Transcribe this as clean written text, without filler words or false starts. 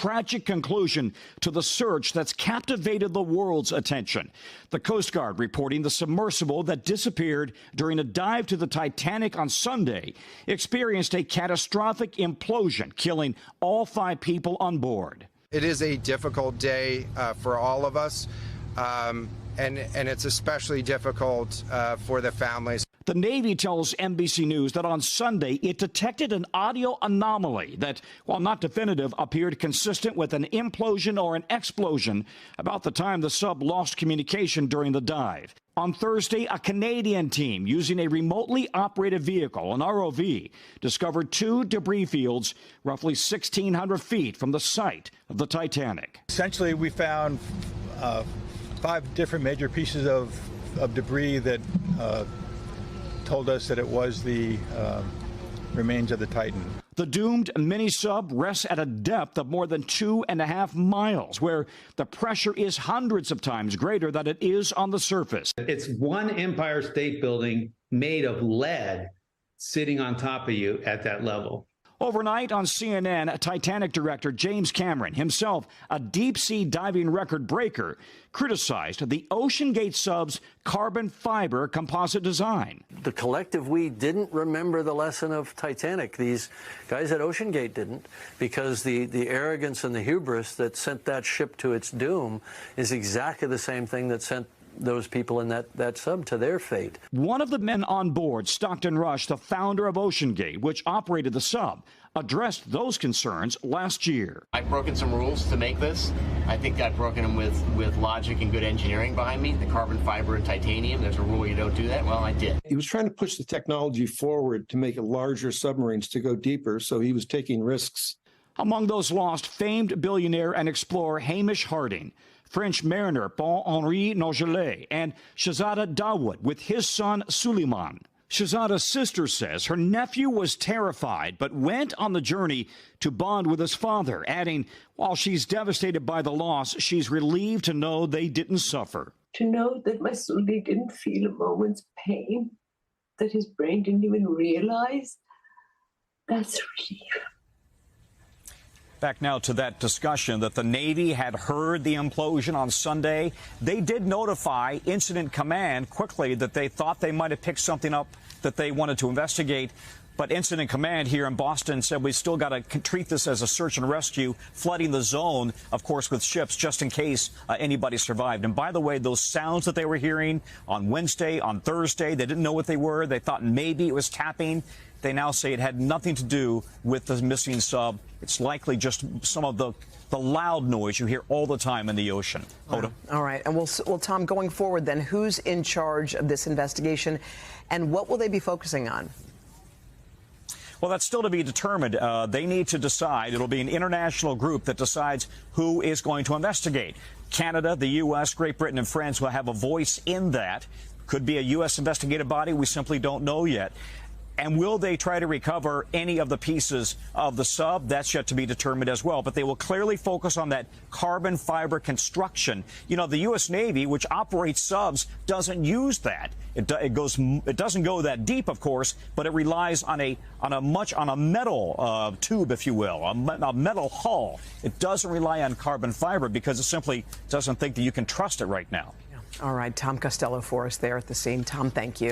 tragic conclusion to the search that's captivated the world's attention. The Coast Guard reporting the submersible that disappeared during a dive to the Titanic on Sunday experienced a catastrophic implosion, killing all 5 people on board. It is a difficult day for all of us, and it's especially difficult for the families. The Navy tells NBC News that on Sunday it detected an audio anomaly that, while not definitive, appeared consistent with an implosion or an explosion about the time the sub lost communication during the dive. On Thursday, a Canadian team using a remotely operated vehicle, an ROV, discovered 2 debris fields roughly 1,600 feet from the site of the Titanic. Essentially, we found 5 different major pieces of debris that told us that it was the remains of the Titan. The doomed mini-sub rests at a depth of more than 2.5 miles, where the pressure is hundreds of times greater than it is on the surface. It's one Empire State Building made of lead sitting on top of you at that level. Overnight on CNN, Titanic director James Cameron, himself a deep-sea diving record breaker, criticized the OceanGate sub's carbon fiber composite design. The collective we didn't remember the lesson of Titanic. These guys at OceanGate didn't, because the arrogance and the hubris that sent that ship to its doom is exactly the same thing that sent those people in that sub to their fate. One of the men on board, Stockton Rush, the founder of OceanGate, which operated the sub, addressed those concerns last year. I've broken some rules to make this. I think I've broken them with logic and good engineering behind me. The carbon fiber and titanium, there's a rule you don't do that. Well, I did. He was trying to push the technology forward to make it larger submarines to go deeper, so he was taking risks. Among those lost, famed billionaire and explorer Hamish Harding, French mariner Paul-Henri Nogelet, and Shahzada Dawood with his son Suleiman. Shahzada's sister says her nephew was terrified but went on the journey to bond with his father, adding, while she's devastated by the loss, she's relieved to know they didn't suffer. To know that my Sully didn't feel a moment's pain, that his brain didn't even realize, that's relief. Back now to that discussion that the Navy had heard the implosion on Sunday. They did notify Incident Command quickly that they thought they might have picked something up that they wanted to investigate. But Incident Command here in Boston said we still got to treat this as a search and rescue, flooding the zone, of course, with ships just in case anybody survived. And by the way, those sounds that they were hearing on Wednesday, on Thursday, they didn't know what they were. They thought maybe it was tapping. They now say it had nothing to do with the missing sub. It's likely just some of the loud noise you hear all the time in the ocean. Wow. All right. And well, Tom, going forward then, who's in charge of this investigation and what will they be focusing on? Well, that's still to be determined. They need to decide. It'll be an international group that decides who is going to investigate. Canada, the U.S., Great Britain, and France will have a voice in that. Could be a U.S. investigative body. We simply don't know yet. And will they try to recover any of the pieces of the sub? That's yet to be determined as well. But they will clearly focus on that carbon fiber construction. You know, the U.S. Navy, which operates subs, doesn't use that. It doesn't go that deep, of course, but it relies on a metal tube, if you will, a metal hull. It doesn't rely on carbon fiber because it simply doesn't think that you can trust it right now. All right, Tom Costello for us there at the scene. Tom, thank you.